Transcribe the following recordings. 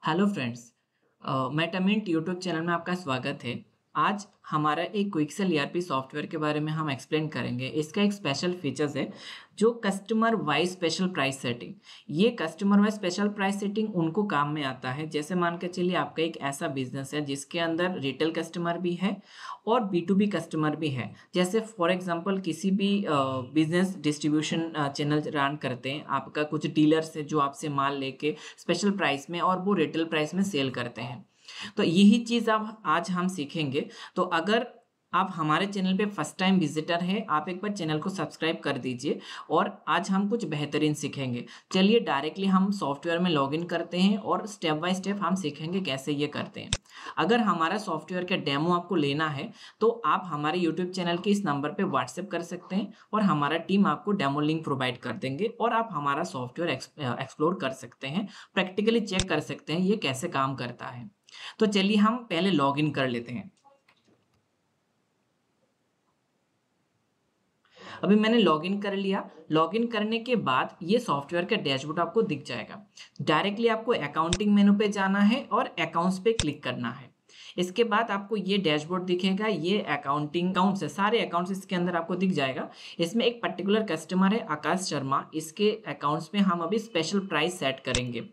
Hello friends. Metamint YouTube channel में आपका स्वागत है। आज हमारा एक क्विकसेल ईआरपी सॉफ्टवेयर के बारे में हम एक्सप्लेन करेंगे। इसका एक स्पेशल फीचर्स है जो customer wise special price setting. ये customer wise special price setting उनको काम में आता है, जैसे मान के चलिए आपका एक ऐसा बिजनेस है जिसके अंदर रिटेल कस्टमर भी है और B2B कस्टमर भी है। जैसे फॉर एग्जांपल किसी भी बिजनेस डिस्ट्रीब्यूशन चैनल रन करते हैं, आपका कुछ डीलर्स है जो आपसे माल लेके स्पेशल प्राइस में और वो रिटेल प्राइस में सेल करते हैं। तो यही चीज़ अब आज हम सीखेंगे। तो अगर आप हमारे चैनल पे फर्स्ट टाइम विजिटर है, आप एक बार चैनल को सब्सक्राइब कर दीजिए और आज हम कुछ बेहतरीन सीखेंगे। चलिए डायरेक्टली हम सॉफ्टवेयर में लॉगिन करते हैं और स्टेप बाय स्टेप हम सीखेंगे कैसे ये करते हैं। अगर हमारा सॉफ्टवेयर का डेमो आपको लेना है तो आप हमारे यूट्यूब चैनल के इस नंबर पे व्हाट्सएप कर सकते हैं और हमारा टीम आपको डेमो लिंक प्रोवाइड कर देंगे और आप हमारा सॉफ्टवेयर एक्सप्लोर कर सकते हैं, प्रैक्टिकली चेक कर सकते हैं ये कैसे काम करता है। तो चलिए हम पहले लॉगिन कर लेते हैं। अभी मैंने लॉगिन कर लिया। लॉगिन करने के बाद ये सॉफ्टवेयर का डैशबोर्ड आपको दिख जाएगा। डायरेक्टली आपको अकाउंटिंग मेनू पे जाना है और अकाउंट्स पे क्लिक करना है। इसके बाद आपको ये डैशबोर्ड दिखेगा। ये अकाउंटिंग अकाउंट्स है, सारे अकाउंट्स इसके अंदर आपको दिख जाएगा। इसमें एक पर्टिकुलर कस्टमर है आकाश शर्मा, इसके अकाउंट्स में हम अभी स्पेशल प्राइस सेट करेंगे।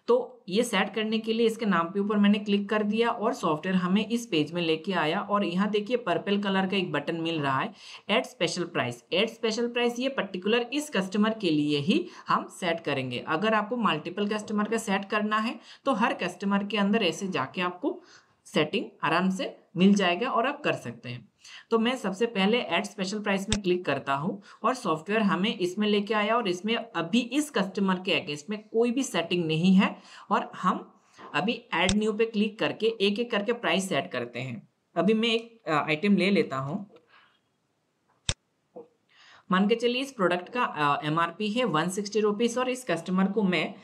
तो ये सेट करने के लिए इसके नाम के ऊपर मैंने क्लिक कर दिया और सॉफ्टवेयर हमें इस पेज में लेके आया और यहाँ देखिए पर्पल कलर का एक बटन मिल रहा है, add special price. Add special price ये पर्टिकुलर इस कस्टमर के लिए ही हम सेट करेंगे। अगर आपको मल्टीपल कस्टमर का सेट करना है तो हर कस्टमर के अंदर ऐसे जाके आपको सेटिंग आराम से मिल जाएगा और आप कर सकते हैं। तो मैं सबसे पहले ऐड स्पेशल प्राइस में क्लिक करता हूं और सॉफ्टवेयर हमें इसमें लेके आया और इसमें अभी इस कस्टमर के अगेंस्ट में कोई भी सेटिंग नहीं है और हम अभी ऐड न्यू पे क्लिक करके एक एक करके प्राइस सेट करते हैं। अभी मैं एक आइटम ले लेता हूं। मान के चलिए इस प्रोडक्ट का MRP है 160 रुपीज़ और इस कस्टमर को मैं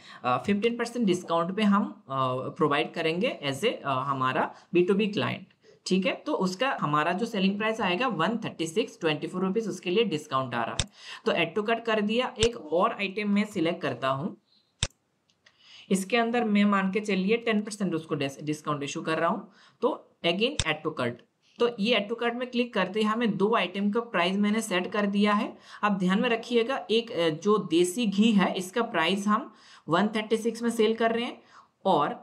15% डिस्काउंट पे हम प्रोवाइड करेंगे एज ए हमारा B2B क्लाइंट। ठीक है, तो उसका हमारा जो सेलिंग प्राइस आएगा 136.24 रुपीज़, उसके लिए डिस्काउंट आ रहा है। तो एड टू कार्ट कर दिया। एक और आइटम मैं सिलेक्ट करता हूँ। इसके अंदर मैं मान के चलिए 10% उसको डिस्काउंट इशू कर रहा हूँ। तो अगेन एड टू कार्ट। तो ये एड टू कार्ट में क्लिक करते ही हमें दो आइटम का प्राइस मैंने सेट कर दिया है। अब ध्यान में रखिएगा, एक जो देसी घी है इसका प्राइस हम 136 में सेल कर रहे हैं और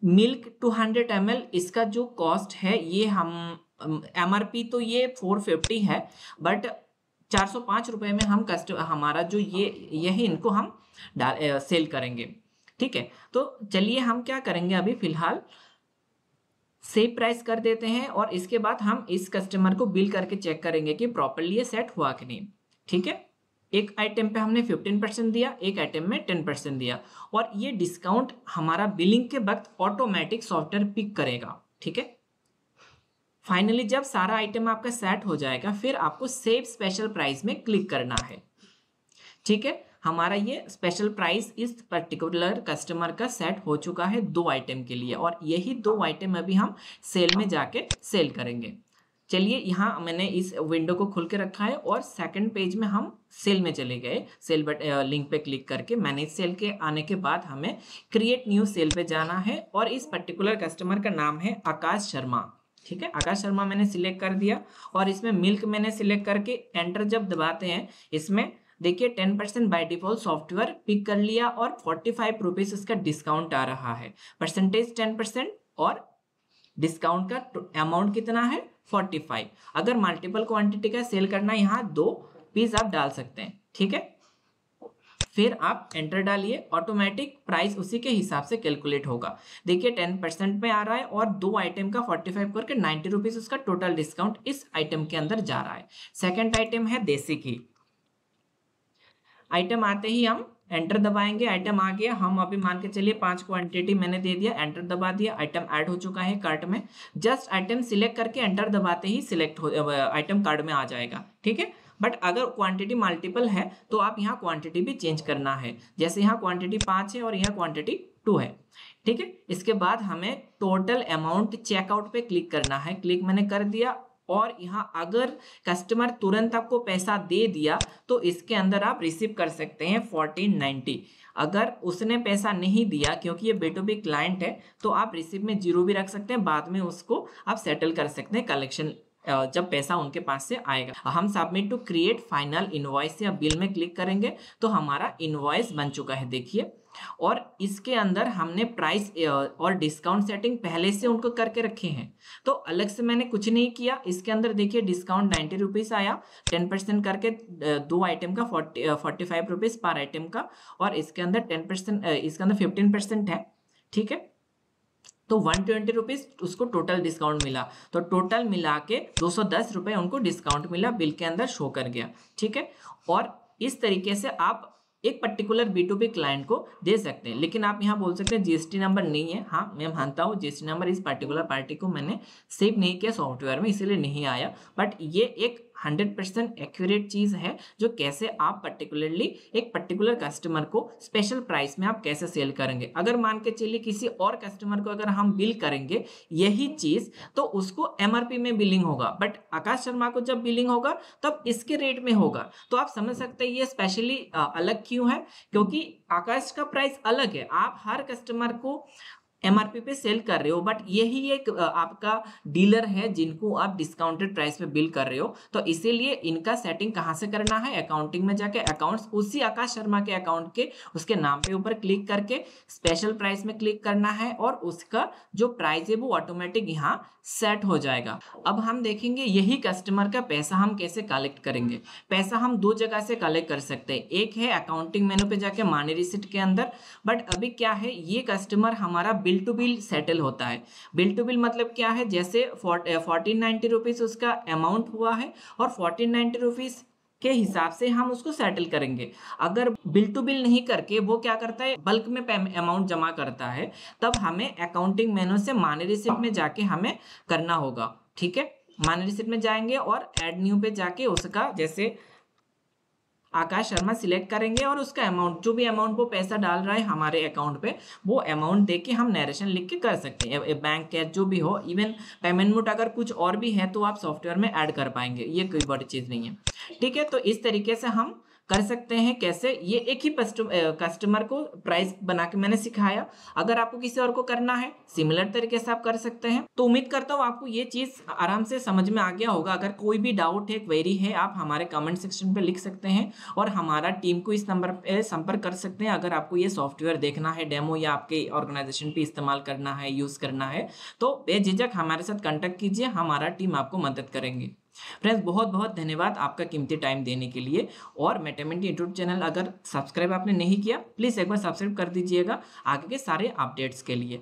मिल्क 200 ml इसका जो कॉस्ट है ये हम MRP तो ये 450 है, बट 405 रुपए में हम हमारा जो ये यही इनको हम सेल करेंगे। ठीक है, तो चलिए हम क्या करेंगे, अभी फिलहाल सेव प्राइस कर देते हैं और इसके बाद हम इस कस्टमर को बिल करके चेक करेंगे कि प्रॉपरली ये सेट हुआ कि नहीं। ठीक है, एक आइटम पे हमने 15% दिया, एक आइटम में 10% दिया और ये डिस्काउंट हमारा बिलिंग के वक्त ऑटोमेटिक सॉफ्टवेयर पिक करेगा। ठीक है, फाइनली जब सारा आइटम आपका सेट हो जाएगा फिर आपको सेव स्पेशल प्राइस में क्लिक करना है। ठीक है, हमारा ये स्पेशल प्राइस इस पर्टिकुलर कस्टमर का सेट हो चुका है दो आइटम के लिए और यही दो आइटम अभी हम सेल में जाके सेल करेंगे। चलिए यहाँ मैंने इस विंडो को खोल के रखा है और सेकंड पेज में हम सेल में चले गए। सेल लिंक पे क्लिक करके मैनेज सेल के आने के बाद हमें क्रिएट न्यू सेल पे जाना है और इस पर्टिकुलर कस्टमर का नाम है आकाश शर्मा। ठीक है, आकाश शर्मा मैंने सिलेक्ट कर दिया और इसमें मिल्क मैंने सिलेक्ट करके एंटर जब दबाते हैं इसमें देखिए 10% बाय डिफॉल्ट सॉफ्टवेयर पिक कर लिया और 45 रुपीज इसका डिस्काउंट आ रहा है। परसेंटेज 10% और डिस्काउंट का अमाउंट कितना है 45। अगर मल्टीपल क्वांटिटी का सेल करना है यहाँ 2 पीस आप डाल सकते हैं। ठीक है, फिर आप एंटर डालिए, ऑटोमेटिक प्राइस उसी के हिसाब से कैलकुलेट होगा। देखिए 10% में आ रहा है और दो आइटम का 45 करके 90 रुपीज उसका टोटल डिस्काउंट इस आइटम के अंदर जा रहा है। सेकेंड आइटम है देसी घी। आइटम आते ही हम एंटर दबाएंगे, आइटम आ गया। हम अभी मान के चलिए 5 क्वांटिटी मैंने दे दिया, एंटर दबा दिया, आइटम ऐड हो चुका है कार्ट में। जस्ट आइटम सिलेक्ट करके एंटर दबाते ही सिलेक्ट हो आइटम कार्ट में आ जाएगा। ठीक है, बट अगर क्वांटिटी मल्टीपल है तो आप यहाँ क्वांटिटी भी चेंज करना है। जैसे यहाँ क्वांटिटी 5 है और यहाँ क्वांटिटी 2 है। ठीक है, इसके बाद हमें टोटल अमाउंट चेकआउट पे क्लिक करना है। क्लिक मैंने कर दिया और यहाँ अगर कस्टमर तुरंत आपको पैसा दे दिया तो इसके अंदर आप रिसीव कर सकते हैं 1490। अगर उसने पैसा नहीं दिया क्योंकि ये B2B क्लाइंट है तो आप रिसीव में 0 भी रख सकते हैं, बाद में उसको आप सेटल कर सकते हैं कलेक्शन जब पैसा उनके पास से आएगा। हम submit to create final invoice या बिल में क्लिक करेंगे तो हमारा इनवॉइस बन चुका है देखिए। और इसके अंदर हमने प्राइस और डिस्काउंट सेटिंग पहले से उनको करके रखे हैं, तो अलग से मैंने कुछ नहीं किया। इसके अंदर देखिए डिस्काउंट 90 रुपीज़ आया, 10% करके 2 आइटम का 45 रुपीज़ पर आइटम का, और इसके अंदर 10% इसके अंदर 15% है, ठीक है। तो 120 रुपीज़ उसको टोटल डिस्काउंट मिला, तो टोटल मिला के 210 रुपये उनको डिस्काउंट मिला, बिल के अंदर शो कर गया, ठीक है। और इस तरीके से आप एक पर्टिकुलर B2B क्लाइंट को दे सकते हैं। लेकिन आप यहाँ बोल सकते हैं GST नंबर नहीं है, हाँ मैं मानता हूँ GST नंबर इस पर्टिकुलर पार्टी को मैंने सेव नहीं किया सॉफ्टवेयर में, इसीलिए नहीं आया, बट ये एक 100% एक्यूरेट चीज़ है जो कैसे आप पर्टिकुलरली एक पर्टिकुलर कस्टमर को स्पेशल प्राइस में आप कैसे सेल करेंगे। अगर मान के चलिए किसी और कस्टमर को अगर हम बिल करेंगे यही चीज़ तो उसको MRP में बिलिंग होगा, बट आकाश शर्मा को जब बिलिंग होगा तब इसके रेट में होगा। तो आप समझ सकते हैं ये स्पेशली अलग क्यों है, क्योंकि आकाश का प्राइस अलग है, आप हर कस्टमर को MRP पे सेल कर रहे हो, बट यही एक आपका डीलर है जिनको आप डिस्काउंटेड प्राइस पे बिल कर रहे हो। तो इसीलिए इनका सेटिंग कहाँ से करना है, अकाउंटिंग में जाके अकाउंट्स उसी आकाश शर्मा के अकाउंट के उसके नाम पे ऊपर क्लिक करके स्पेशल प्राइस में क्लिक करना है और उसका जो प्राइस है वो ऑटोमेटिक यहाँ सेट हो जाएगा। अब हम देखेंगे यही कस्टमर का पैसा हम कैसे कलेक्ट करेंगे। पैसा हम दो जगह से कलेक्ट कर सकते हैं, एक है अकाउंटिंग मेनू पे जाके मनी रिसिट के अंदर, बट अभी क्या है ये कस्टमर हमारा बिल टू बिल सेटल होता है। बिल टू बिल मतलब क्या है, जैसे 1490 रुपीज़ उसका अमाउंट हुआ है और 1490 रुपीज़ के हिसाब से हम उसको सेटल करेंगे। अगर बिल टू बिल नहीं करके वो क्या करता है बल्क में अमाउंट जमा करता है, तब हमें अकाउंटिंग मेनू से मनी रिसिट में जाके हमें करना होगा, ठीक है। मनी रिसिट में जाएंगे और ऐड न्यू पे जाके उसका जैसे आकाश शर्मा सिलेक्ट करेंगे और उसका अमाउंट जो भी अमाउंट वो पैसा डाल रहा है हमारे अकाउंट पे वो अमाउंट दे के हम नरेशन लिख के कर सकते हैं। बैंक कैश जो भी हो, इवन पेमेंट मोड अगर कुछ और भी है तो आप सॉफ्टवेयर में ऐड कर पाएंगे, ये कोई बड़ी चीज़ नहीं है, ठीक है। तो इस तरीके से हम कर सकते हैं। कैसे, ये एक ही कस्टमर को प्राइस बना के मैंने सिखाया, अगर आपको किसी और को करना है सिमिलर तरीके से आप कर सकते हैं। तो उम्मीद करता हूँ आपको ये चीज़ आराम से समझ में आ गया होगा। अगर कोई भी डाउट है, क्वेरी है, आप हमारे कमेंट सेक्शन पे लिख सकते हैं और हमारा टीम को इस नंबर पे संपर्क कर सकते हैं। अगर आपको ये सॉफ्टवेयर देखना है डेमो या आपके ऑर्गेनाइजेशन पे इस्तेमाल करना है, यूज़ करना है, तो बेझिझक हमारे साथ कॉन्टैक्ट कीजिए, हमारा टीम आपको मदद करेंगे। फ्रेंड्स बहुत बहुत धन्यवाद आपका कीमती टाइम देने के लिए। और मेटामेंटी यूट्यूब चैनल अगर सब्सक्राइब आपने नहीं किया प्लीज़ एक बार सब्सक्राइब कर दीजिएगा आगे के सारे अपडेट्स के लिए।